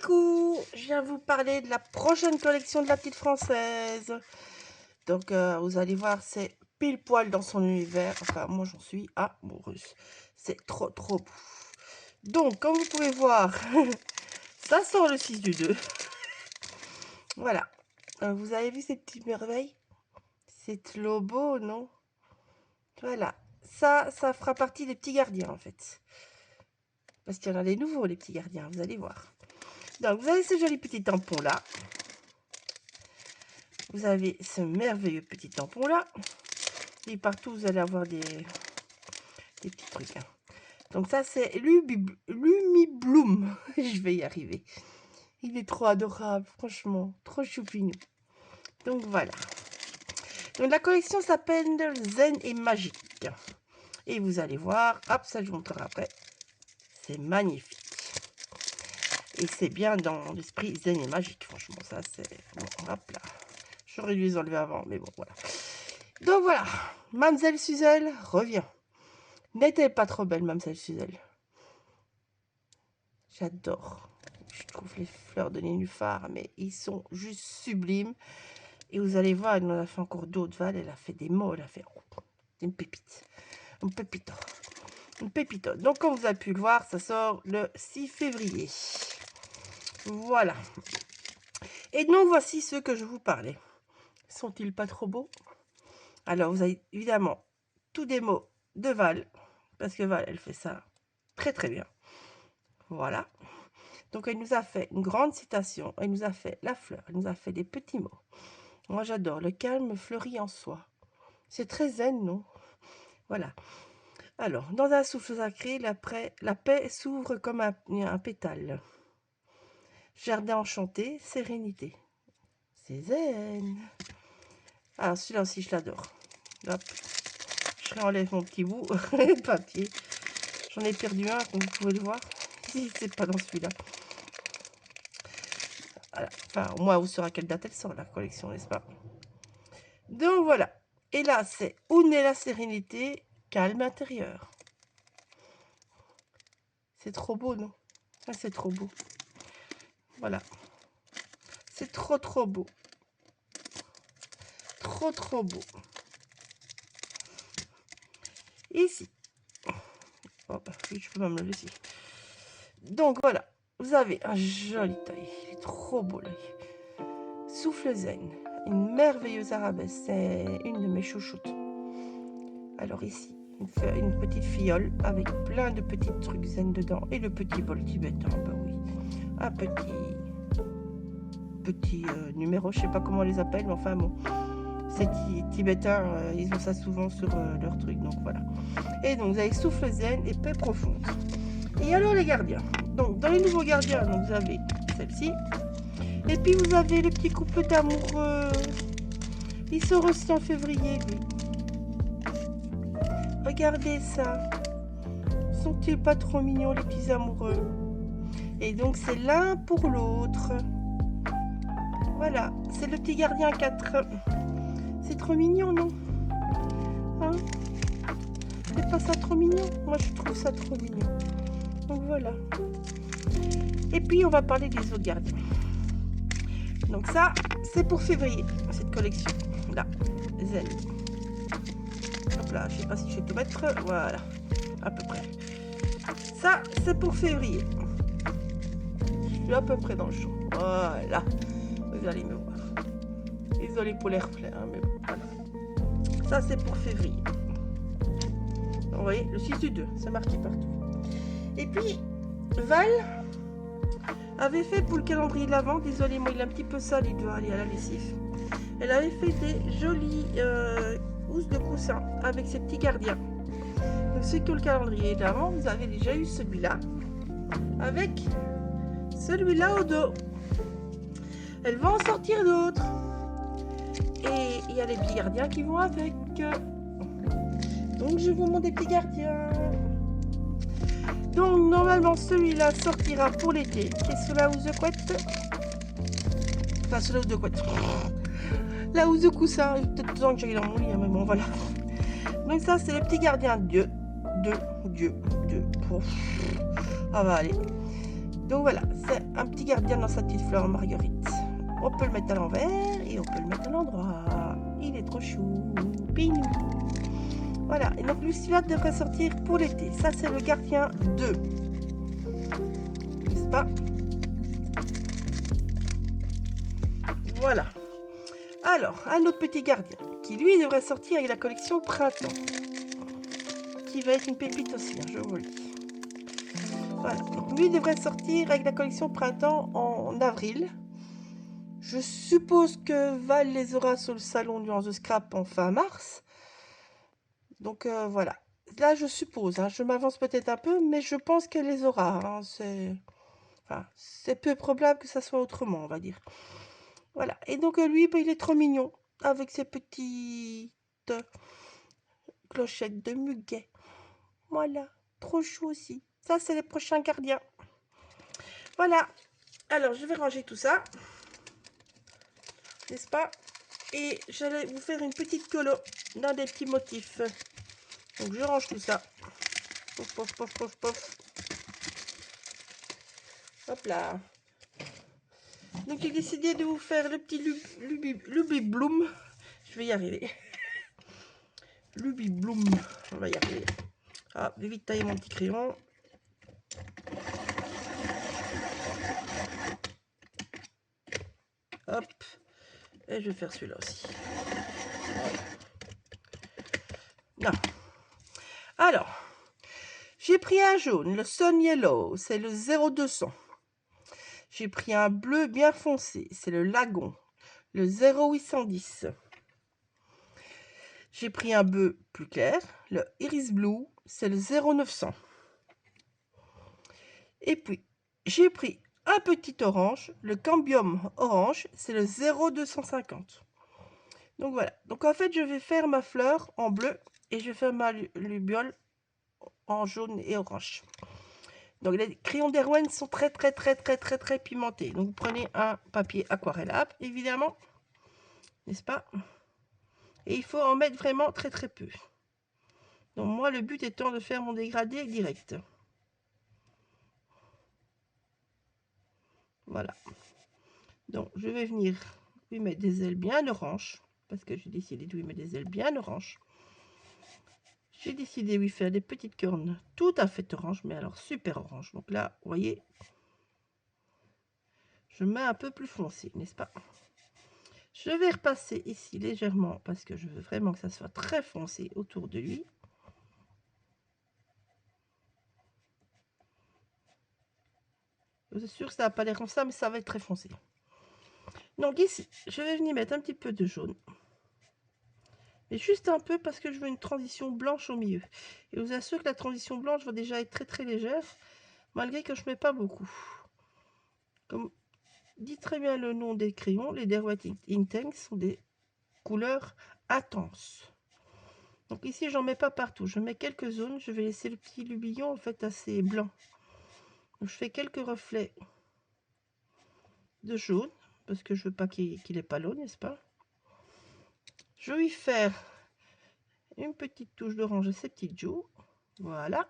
Coucou, je viens vous parler de la prochaine collection de la petite française. Donc vous allez voir, c'est pile poil dans son univers. Enfin, moi j'en suis amoureuse. C'est trop beau. Donc, comme vous pouvez voir, ça sort le 6 du 2. Voilà. Vous avez vu ces petites merveilles? C'est trop beau, non? Voilà. Ça fera partie des petits gardiens en fait. Parce qu'il y en a des nouveaux, les petits gardiens, vous allez voir. Donc, vous avez ce joli petit tampon là. Vous avez ce merveilleux petit tampon là. Et partout, vous allez avoir des petits trucs. Hein. Donc ça, c'est Lumibloom. Je vais y arriver. Il est trop adorable, franchement. Trop choupinou. Donc voilà. Donc la collection s'appelle Zen et Magique. Et vous allez voir, hop, ça je vous montrerai après. C'est magnifique. Et c'est bien dans l'esprit zen et magique, franchement. Ça, c'est... Bon, hop là. J'aurais dû les enlever avant, mais bon, voilà. Donc voilà, Mademoiselle Suzel revient. N'était pas trop belle, Mademoiselle Suzel. J'adore. Je trouve les fleurs de nénuphar, mais ils sont juste sublimes. Et vous allez voir, elle en a fait encore d'autres. Val, elle a fait des mots, elle a fait une pépite. Une pépite. Une pépite. Donc, comme vous avez pu le voir, ça sort le 6 février. Voilà. Et donc, voici ceux que je vous parlais. Sont-ils pas trop beaux? Alors, vous avez évidemment tous des mots de Val. Parce que Val, elle fait ça très bien. Voilà. Donc, elle nous a fait une grande citation. Elle nous a fait la fleur. Elle nous a fait des petits mots. Moi, j'adore. Le calme fleurit en soi. C'est très zen, non? Voilà. Alors, dans un souffle sacré, la paix s'ouvre comme un pétale. Jardin enchanté, sérénité. C'est zen. Alors, celui-là aussi, je l'adore. Hop. Je réenlève mon petit bout de papier. J'en ai perdu un, comme vous pouvez le voir. Si c'est pas dans celui-là. Voilà. Enfin, au moins, vous saurez à quelle date elle sort, la collection, n'est-ce pas? Donc, voilà. Et là, c'est où naît la sérénité, calme intérieur. C'est trop beau, non? Ah, c'est trop beau. Voilà. C'est trop beau. Trop beau. Ici. Oh, oui, je peux même le laisser. Donc, voilà. Vous avez un joli taille. Il est trop beau, l'œil. Souffle zen. Une merveilleuse arabesque. C'est une de mes chouchoutes. Alors, ici, une petite fiole avec plein de petits trucs zen dedans. Et le petit bol tibétain. Bah oui. Un petit numéro. Je sais pas comment on les appelle, mais enfin bon. Ces tibétains, ils ont ça souvent sur leur truc, donc voilà. Et donc vous avez souffle zen et paix profonde. Et alors les gardiens. Donc dans les nouveaux gardiens, donc vous avez celle-ci. Et puis vous avez le petit couple d'amoureux. Il sort aussi en février, lui. Regardez ça. Sont-ils pas trop mignons les petits amoureux? Et donc c'est l'un pour l'autre. Voilà, c'est le petit gardien 4. C'est trop mignon, non? Hein? C'est pas ça trop mignon? Moi, je trouve ça trop mignon. Donc, voilà. Et puis, on va parler des autres gardiens. Donc, ça, c'est pour février, cette collection. Là, zen. Hop là, je sais pas si je vais tout mettre. Voilà, à peu près. Ça, c'est pour février. Je suis à peu près dans le champ. Voilà. Vous allez me voir. Désolée pour les reflets, hein, mais bon, voilà. Ça, c'est pour février. Vous voyez, le 6 du 2, c'est marqué partout. Et puis, Val avait fait pour le calendrier de l'Avent, désolé, moi, il est un petit peu sale, il doit aller à la lessive. Elle avait fait des jolies housses de coussin avec ses petits gardiens. Donc, ceux qui ont le calendrier de l'Avent, vous avez déjà eu celui-là, avec celui-là au dos. Elle va en sortir d'autres. Et il y a les petits gardiens qui vont avec. Donc je vous montre des petits gardiens. Donc normalement celui-là sortira pour l'été. Qu'est-ce que la housse de couette? Enfin c'est la housse de couette. La housse de coussin. Peut-être besoin que j'aille dans mon lit, mais bon voilà. Donc ça c'est le petit gardien Dieu. Ah bah allez. Donc voilà, c'est un petit gardien dans sa petite fleur marguerite. On peut le mettre à l'envers et on peut le mettre à l'endroit. Il est trop chou, pinou. Voilà, et donc celui-là devrait sortir pour l'été. Ça, c'est le gardien 2. N'est-ce pas? Voilà. Alors, un autre petit gardien qui, lui, devrait sortir avec la collection Printemps. Qui va être une pépite aussi, hein, je vous le dis. Voilà, donc lui devrait sortir avec la collection Printemps en avril. Je suppose que Val les aura sur le salon du The Scrap en fin mars. Donc voilà. Là, je suppose, hein, je m'avance peut-être un peu, mais je pense qu'elle les aura. Hein, c'est peu probable que ça soit autrement, on va dire. Voilà. Et donc lui, bah, il est trop mignon avec ses petites clochettes de muguet. Voilà. Trop chou aussi. Ça, c'est les prochains gardiens. Voilà. Alors, je vais ranger tout ça. N'est-ce pas? Et j'allais vous faire une petite colo dans des petits motifs. Donc, je range tout ça. Pof, pof, pof, pof, pof. Hop là. Donc, j'ai décidé de vous faire le petit Lubi Bloom. Je vais y arriver. Lubi Bloom. On va y arriver. Ah, je vais vite tailler mon petit crayon. Hop. Et je vais faire celui-là aussi. Voilà. Non. Alors, j'ai pris un jaune, le Sun Yellow, c'est le 0200. J'ai pris un bleu bien foncé, c'est le Lagon, le 0810. J'ai pris un bleu plus clair, le Iris Blue, c'est le 0900. Et puis, j'ai pris un petit orange, le Cambium Orange, c'est le 0250. Donc voilà. Donc en fait, je vais faire ma fleur en bleu et je vais faire ma lubiole en jaune et orange. Donc les crayons d'Erwan sont très pimentés. Donc vous prenez un papier aquarellable, évidemment, n'est-ce pas? Et il faut en mettre vraiment très peu. Donc moi, le but étant de faire mon dégradé direct. Voilà. Donc je vais venir lui mettre des ailes bien orange, parce que j'ai décidé de lui mettre des ailes bien orange. J'ai décidé de lui faire des petites cornes tout à fait orange, mais alors super orange. Donc là, vous voyez, je mets un peu plus foncé, n'est-ce pas? Je vais repasser ici légèrement, parce que je veux vraiment que ça soit très foncé autour de lui. Je suis sûre que ça va pas l'air comme ça, mais ça va être très foncé. Donc ici, je vais venir mettre un petit peu de jaune. Mais juste un peu parce que je veux une transition blanche au milieu. Et je vous assure que la transition blanche va déjà être très légère, malgré que je ne mets pas beaucoup. Comme dit très bien le nom des crayons, les Derwent Inktank sont des couleurs intenses. Donc ici, j'en mets pas partout. Je mets quelques zones. Je vais laisser le petit lubillon en fait assez blanc. Donc, je fais quelques reflets de jaune parce que je veux pas qu'il ait pas l'eau, n'est-ce pas? Je vais y faire une petite touche d'orange à ces petites joues. Voilà.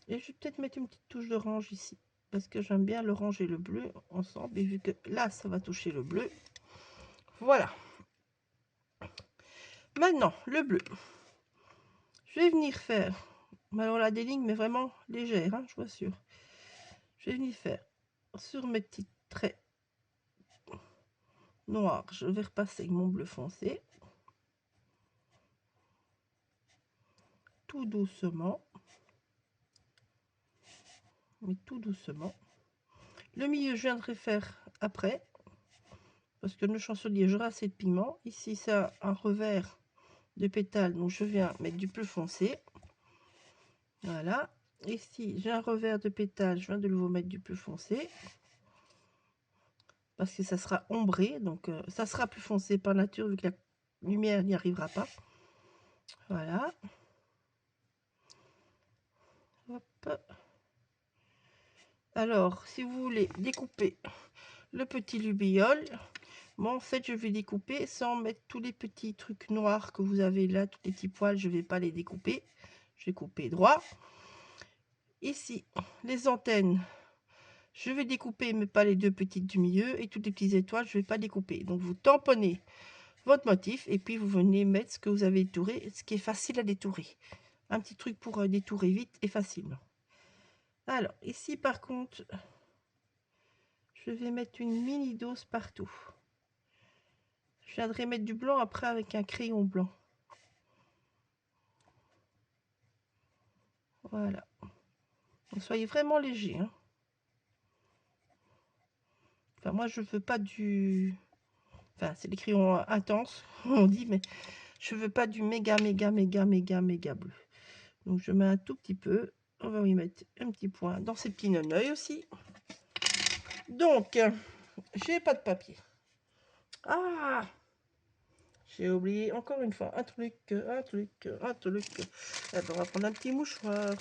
Et je vais peut-être mettre une petite touche d'orange ici. Parce que j'aime bien l'orange et le bleu ensemble. Et vu que là, ça va toucher le bleu. Voilà. Maintenant, le bleu. Je vais venir faire... Alors là, des lignes, mais vraiment légères, hein, je vous assure. Je vais venir faire sur mes petits traits noirs. Je vais repasser avec mon bleu foncé. Tout doucement. Mais tout doucement. Le milieu, je viendrai faire après. Parce que le chancelier, j'aurai assez de pigment. Ici, c'est un revers de pétales. Donc, je viens mettre du bleu foncé. Voilà. Ici, j'ai un revers de pétales. Je viens de nouveau mettre du bleu foncé. Parce que ça sera ombré. Donc, ça sera plus foncé par nature vu que la lumière n'y arrivera pas. Voilà. Hop. Alors, si vous voulez découper le petit lubiole, moi en fait je vais découper sans mettre tous les petits trucs noirs que vous avez là, tous les petits poils, je vais pas les découper. Je vais couper droit. Ici, les antennes, Je vais découper, mais pas les deux petites du milieu, et toutes les petites étoiles, je ne vais pas découper. Donc vous tamponnez votre motif, et puis vous venez mettre ce que vous avez détouré, ce qui est facile à détourer. Un petit truc pour détourer vite et facilement. Alors, ici par contre, je vais mettre une mini dose partout. Je viendrai mettre du blanc après avec un crayon blanc. Voilà. Donc, soyez vraiment léger. Hein. Enfin, moi, je veux pas du... Enfin, c'est des crayons intenses, on dit, mais je veux pas du méga bleu. Donc, je mets un tout petit peu. On va y mettre un petit point dans ces petits non-œils aussi. Donc, j'ai pas de papier. Ah! J'ai oublié encore une fois un truc. Alors, on va prendre un petit mouchoir.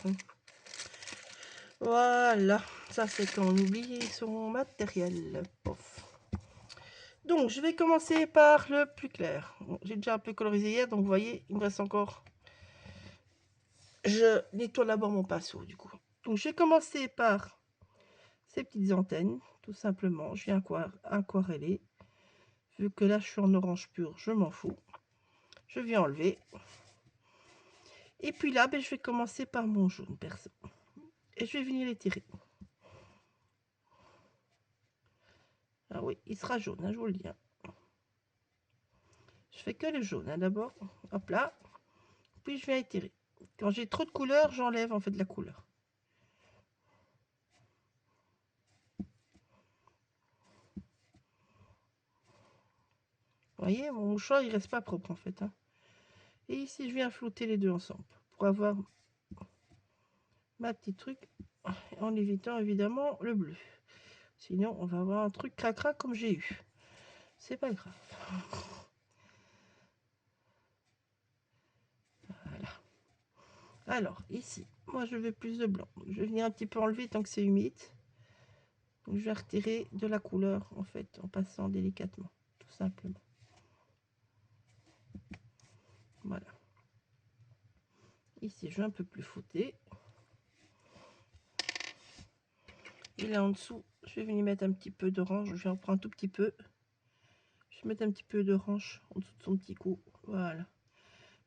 Voilà, ça c'est quand on oublie son matériel. Pof. Donc, je vais commencer par le plus clair. Bon, j'ai déjà un peu colorisé hier, donc vous voyez, il me reste encore... Je nettoie d'abord mon pinceau, du coup. Donc, je vais commencer par ces petites antennes, tout simplement. Je viens aquareller. Vu que là, je suis en orange pur, je m'en fous. Je viens enlever. Et puis là, ben, je vais commencer par mon jaune perso. Et je vais venir l'étirer. Ah oui, il sera jaune, hein, je vous le dis. Hein. Je fais que le jaune, hein, d'abord. Hop là. Puis je viens étirer. Quand j'ai trop de couleurs, j'enlève en fait la couleur. Vous voyez, mon mouchoir, il reste pas propre en fait. Hein. Et ici, je viens flouter les deux ensemble pour avoir ma petite truc en évitant évidemment le bleu. Sinon, on va avoir un truc cracra comme j'ai eu. C'est pas grave. Voilà. Alors, ici, moi, je veux plus de blanc. Donc, je vais venir un petit peu enlever tant que c'est humide. Donc, je vais retirer de la couleur en fait en passant délicatement, tout simplement. Voilà. Ici, je vais un peu plus flouter. Et là en dessous, je vais venir mettre un petit peu d'orange. Je vais en prendre un tout petit peu. Je vais mettre un petit peu d'orange en dessous de son petit cou. Voilà.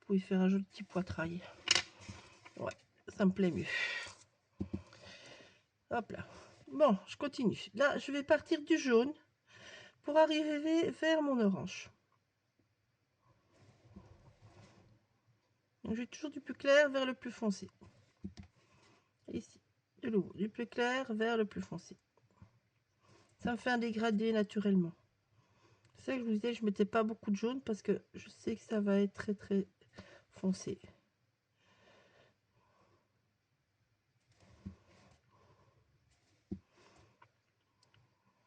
Pour y faire un joli petit poitrail. Ouais, ça me plaît mieux. Hop là. Bon, je continue. Là, je vais partir du jaune pour arriver vers mon orange. Donc, j'ai toujours du plus clair vers le plus foncé. Ici, de nouveau, du plus clair vers le plus foncé. Ça me fait un dégradé naturellement. C'est ça que je vous disais, je mettais pas beaucoup de jaune parce que je sais que ça va être très très foncé.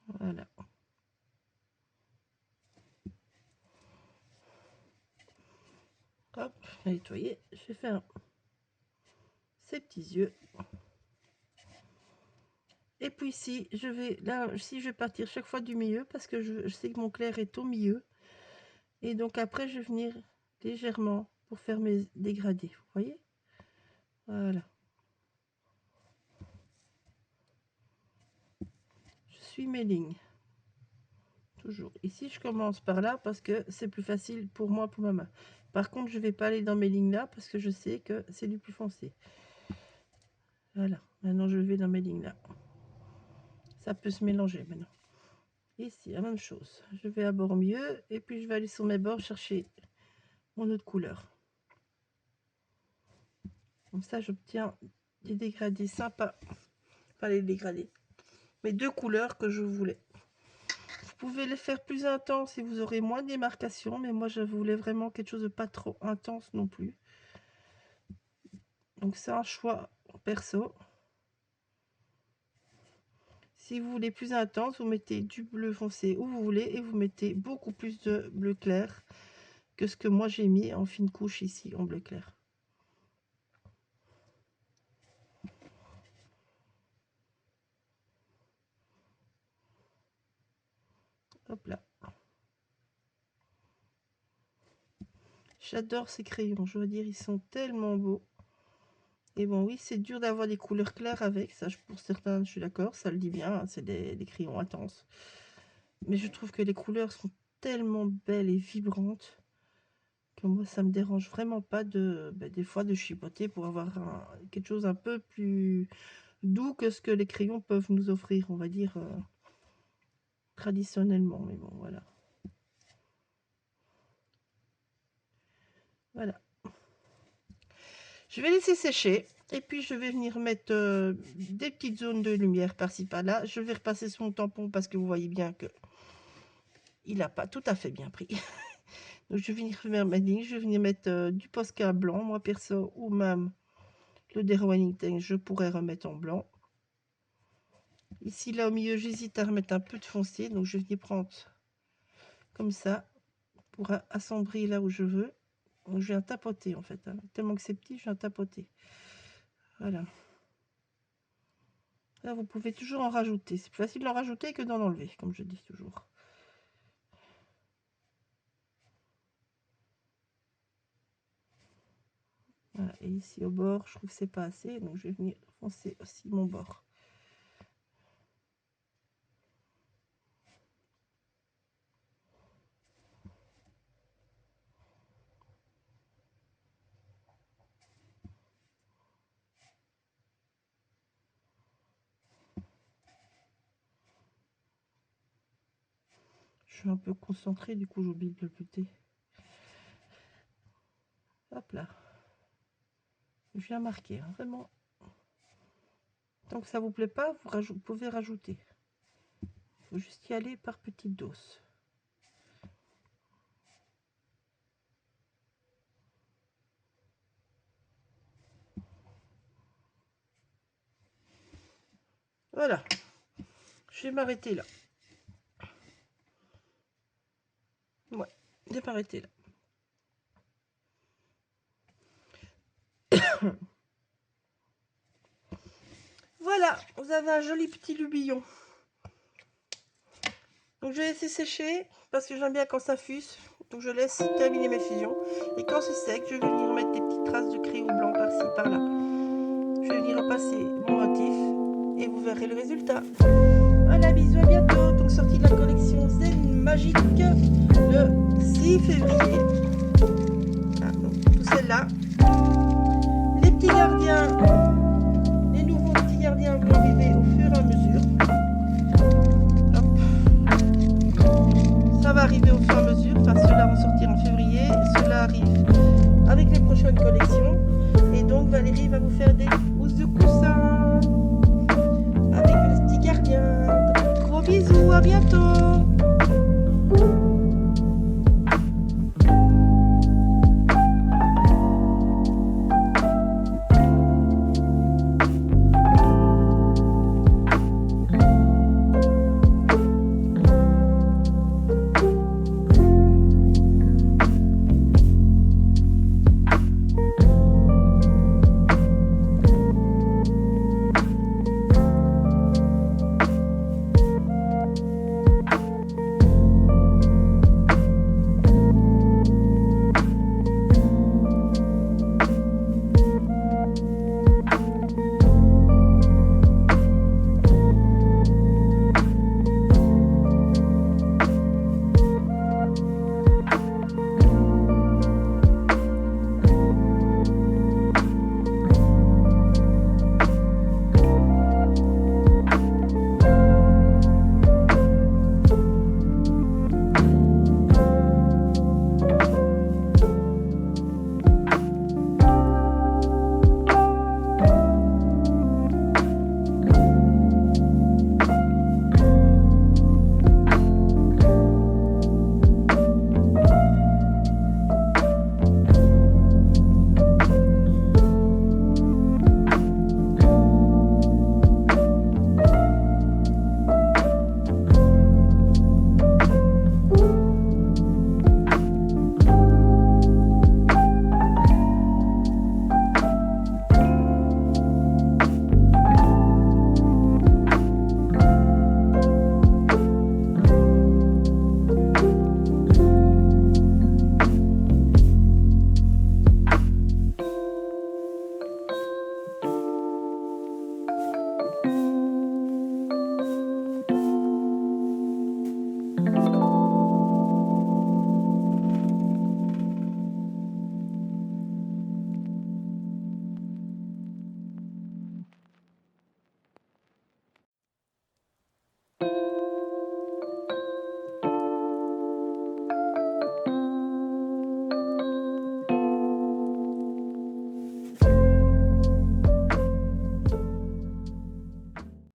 Voilà. Hop, je vais nettoyer. Je vais faire ces petits yeux. Et puis ici, je vais là, si je vais partir chaque fois du milieu parce que je sais que mon clair est au milieu. Et donc après, je vais venir légèrement pour faire mes dégradés. Vous voyez? Voilà. Je suis mes lignes. Toujours. Ici, je commence par là parce que c'est plus facile pour moi, pour ma main. Par contre, je vais pas aller dans mes lignes là parce que je sais que c'est du plus foncé. Voilà. Maintenant, je vais dans mes lignes là. Ça peut se mélanger maintenant. Ici, la même chose. Je vais à bord mieux et puis je vais aller sur mes bords chercher mon autre couleur. Comme ça, j'obtiens des dégradés sympas. Pas les dégradés, mais deux couleurs que je voulais. Vous pouvez les faire plus intenses et vous aurez moins de démarcation, mais moi, je voulais vraiment quelque chose de pas trop intense non plus. Donc, c'est un choix perso. Si vous voulez plus intense, vous mettez du bleu foncé où vous voulez et vous mettez beaucoup plus de bleu clair que ce que moi j'ai mis en fine couche ici en bleu clair. Hop là. J'adore ces crayons, je veux dire, ils sont tellement beaux. Et bon, oui, c'est dur d'avoir des couleurs claires avec. Ça, pour certains, je suis d'accord, ça le dit bien. Hein, c'est des crayons intenses. Mais je trouve que les couleurs sont tellement belles et vibrantes que moi, ça me dérange vraiment pas des fois de chipoter pour avoir quelque chose un peu plus doux que ce que les crayons peuvent nous offrir, on va dire, traditionnellement. Mais bon, voilà. Voilà. Je vais laisser sécher. Et puis, je vais venir mettre des petites zones de lumière par-ci, par-là. Je vais repasser sur mon tampon parce que vous voyez bien que il n'a pas tout à fait bien pris. Donc, je vais venir faire ma ligne. Je vais venir mettre du Posca blanc, moi, perso, ou même le Derwent Ink, je pourrais remettre en blanc. Ici, là, au milieu, j'hésite à remettre un peu de foncé. Donc, je vais venir prendre comme ça pour assombrir là où je veux. Donc, je viens tapoter, en fait. Hein. Tellement que c'est petit, je viens tapoter. Voilà. Là, vous pouvez toujours en rajouter. C'est plus facile d'en rajouter que d'en enlever, comme je dis toujours. Voilà. Et ici, au bord, je trouve que c'est pas assez. Donc, je vais venir foncer aussi mon bord. Je suis un peu concentrée, du coup, j'oublie de le buter. Hop là. Je viens marquer, hein, vraiment. Tant que ça vous plaît pas, vous pouvez rajouter. Il faut juste y aller par petites doses. Voilà. Je vais m'arrêter là. Ouais, je vais m'arrêter là. Voilà, vous avez un joli petit lubillon. Donc je vais laisser sécher parce que j'aime bien quand ça fuse. Donc je laisse terminer mes fusions. Et quand c'est sec, je vais venir mettre des petites traces de crayon blanc par-ci, par-là. Je vais venir repasser mon motif et vous verrez le résultat. Voilà, bisous, à bientôt. Donc sortie de la collection Zen Magique le 6 février. Ah, donc tout celle-là. Les petits gardiens, les nouveaux petits gardiens vont arriver au fur et à mesure. Hop. Ça va arriver au fur et à mesure. Enfin, ceux-là vont sortir en février. Ceux-là arrivent avec les prochaines collections. Et donc Valérie va vous faire des housses de coussin avec les petits gardiens. Gros bisous, à bientôt.